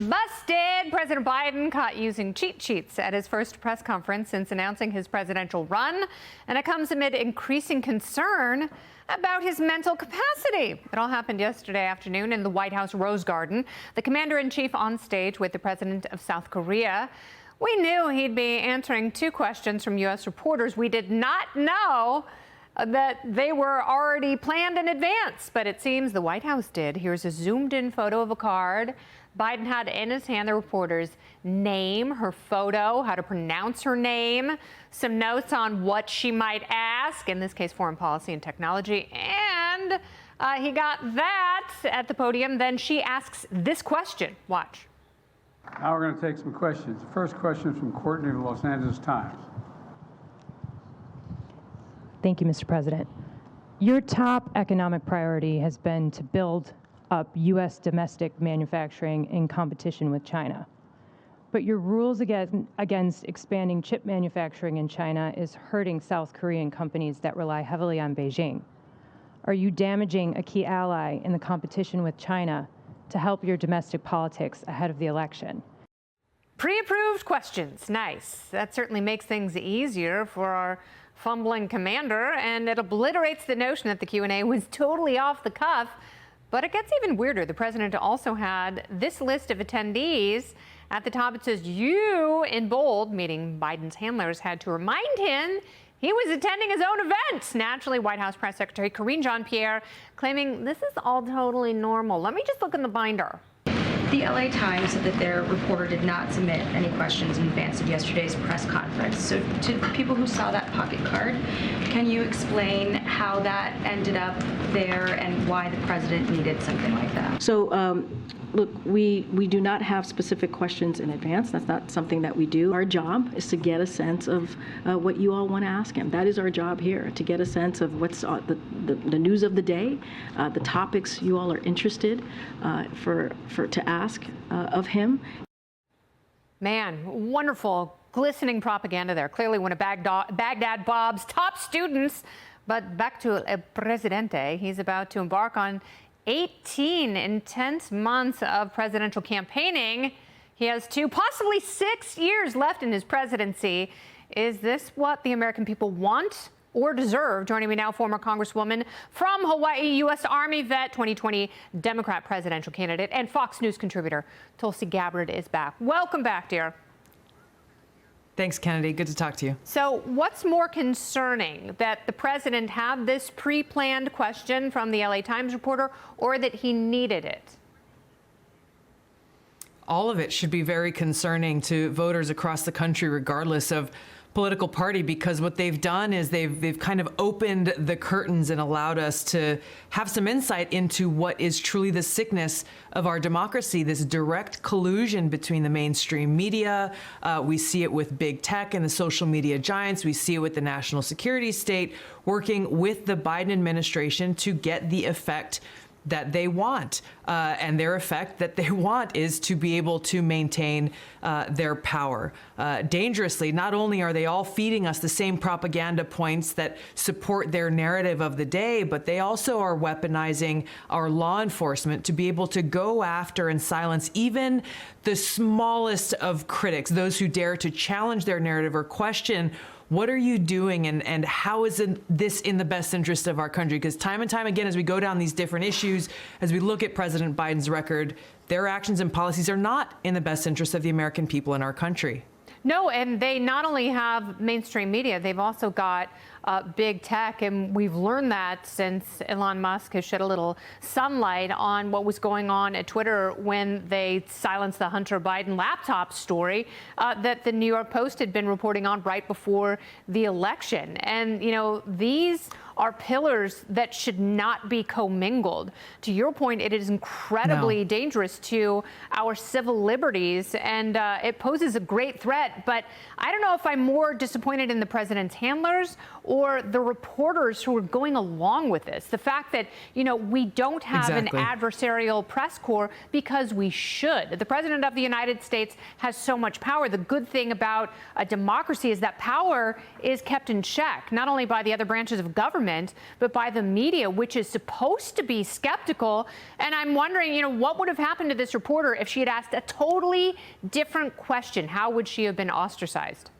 Busted! President Biden caught using cheat sheets at his first press conference since announcing his presidential run, and it comes amid increasing concern about his mental capacity. It all happened yesterday afternoon in the White House Rose Garden. The commander-in-chief on stage with the president of South Korea. We knew he'd be answering two questions from U.S. reporters. We did not know that they were already planned in advance, but it seems the White House did. Here's a zoomed-in photo of a card Biden had in his hand the reporter's name, her photo, how to pronounce her name, some notes on what she might ask, in this case, foreign policy and technology, and he got that at the podium. Then she asks this question. Watch. Now we're going to take some questions. The first question is from Courtney of the Los Angeles Times. Thank you, Mr. President. Your top economic priority has been to build up U.S. domestic manufacturing in competition with China. But your rules against expanding chip manufacturing in China is hurting South Korean companies that rely heavily on Beijing. Are you damaging a key ally in the competition with China to help your domestic politics ahead of the election? Pre-approved questions. Nice. That certainly makes things easier for our fumbling commander, and it obliterates the notion that the Q&A was totally off the cuff. But it gets even weirder. The president also had this list of attendees. At the top, it says you in bold, meaning Biden's handlers had to remind him he was attending his own event. Naturally, White House Press Secretary Karine Jean-Pierre claiming this is all totally normal. Let me just look in the binder. The LA Times said that their reporter did not submit any questions in advance of yesterday's press conference. So to people who saw that pocket card, can you explain how that ended up there and why the president needed something like that? So, look, we do not have specific questions in advance. That's not something that we do. Our job is to get a sense of what you all want to ask him. That is our job here, to get a sense of what's the news of the day, the topics you all are interested to ask of him. Man, wonderful, glistening propaganda there. Clearly one of Baghdad Bob's top students. But back to El Presidente. He's about to embark on 18 intense months of presidential campaigning. He has 2, possibly 6 years left in his presidency. Is this what the American people want or deserve? Joining me now, former Congresswoman from Hawaii, U.S. Army vet, 2020 Democrat presidential candidate, and Fox News contributor Tulsi Gabbard is back. Welcome back, dear. Thanks, Kennedy. Good to talk to you. So what's more concerning, that the president had this pre-planned question from the LA Times reporter, or that he needed it? All of it should be very concerning to voters across the country, regardless of political party, because what they've done is they've kind of opened the curtains and allowed us to have some insight into what is truly the sickness of our democracy, this direct collusion between the mainstream media. We see it with big tech and the social media giants. We see it with the national security state working with the Biden administration to get the effect that they want. And their effect that they want is to be able to maintain their power dangerously. Not only are they all feeding us the same propaganda points that support their narrative of the day, but they also are weaponizing our law enforcement to be able to go after and silence even the smallest of critics, those who dare to challenge their narrative or question what are you doing and how is this in the best interest of our country? Because time and time again, as we go down these different issues, as we look at President Biden's record, their actions and policies are not in the best interest of the American people in our country. No, and they not only have mainstream media, they've also got big tech, and we've learned that since Elon Musk has shed a little sunlight on what was going on at Twitter when they silenced the Hunter Biden laptop story that the New York Post had been reporting on right before the election. And, you know, these are pillars that should not be commingled. To your point, it is incredibly dangerous to our civil liberties, and it poses a great threat. But I don't know if I'm more disappointed in the president's handlers or the reporters who are going along with this? The fact that, we don't have Exactly. an adversarial press corps because we should. The president of the United States has so much power. The good thing about a democracy is that power is kept in check, not only by the other branches of government, but by the media, which is supposed to be skeptical. And I'm wondering, what would have happened to this reporter if she had asked a totally different question? How would she have been ostracized?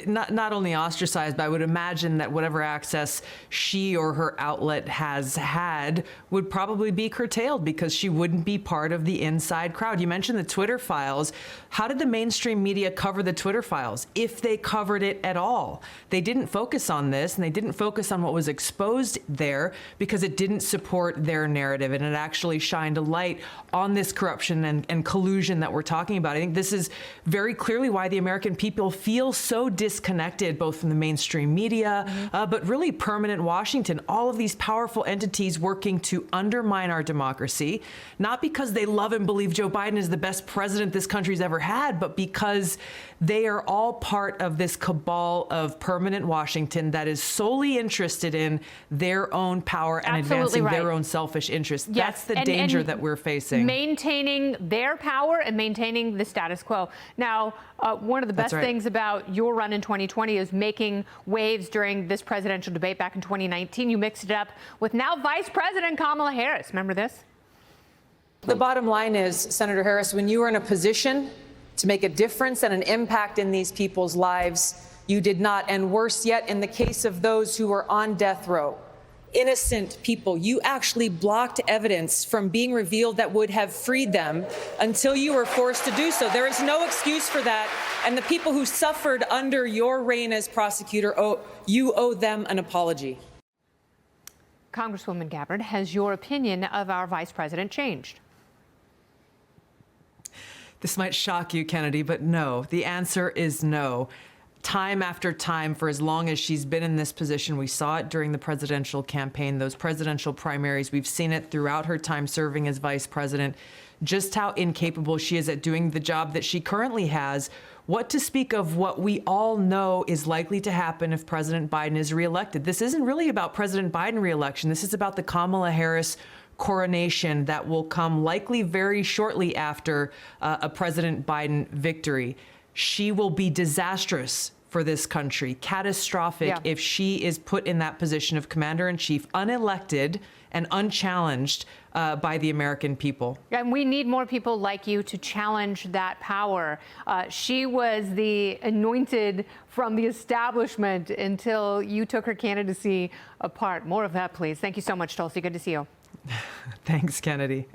Not only ostracized, but I would imagine that whatever access she or her outlet has had would probably be curtailed because she wouldn't be part of the inside crowd. You mentioned the Twitter files. How did the mainstream media cover the Twitter files, if they covered it at all? They didn't focus on this, and they didn't focus on what was exposed there because it didn't support their narrative, and it actually shined a light on this corruption and collusion that we're talking about. I think this is very clearly why the American people feel so disconnected, both from the mainstream media, but really permanent Washington, all of these powerful entities working to undermine our democracy, not because they love and believe Joe Biden is the best president this country's ever had, but because they are all part of this cabal of permanent Washington that is solely interested in their own power and Absolutely advancing right. their own selfish interests. Yes, That's the and danger that we're facing. Maintaining their power and maintaining the status quo. Now, one of the best That's right. things about your run in 2020 is making waves during this presidential debate back in 2019. You mixed it up with now Vice President Kamala Harris. Remember this? The bottom line is, Senator Harris, when you are in a position to make a difference and an impact in these people's lives, you did not. And worse yet, in the case of those who were on death row, innocent people, you actually blocked evidence from being revealed that would have freed them until you were forced to do so. There is no excuse for that. And the people who suffered under your reign as prosecutor, you owe them an apology. Congresswoman Gabbard, has your opinion of our vice president changed? This might shock you, Kennedy, but no. The answer is no. Time after time, for as long as she's been in this position, we saw it during the presidential campaign, those presidential primaries. We've seen it throughout her time serving as vice president, just how incapable she is at doing the job that she currently has. What to speak of what we all know is likely to happen if President Biden is reelected. This isn't really about President Biden reelection. This is about the Kamala Harris coronation that will come likely very shortly after a President Biden victory. She will be disastrous for this country, catastrophic if she is put in that position of commander-in-chief, unelected and unchallenged by the American people. And we need more people like you to challenge that power. She was the anointed from the establishment until you took her candidacy apart. More of that, please. Thank you so much, Tulsi. Good to see you. Thanks, Kennedy.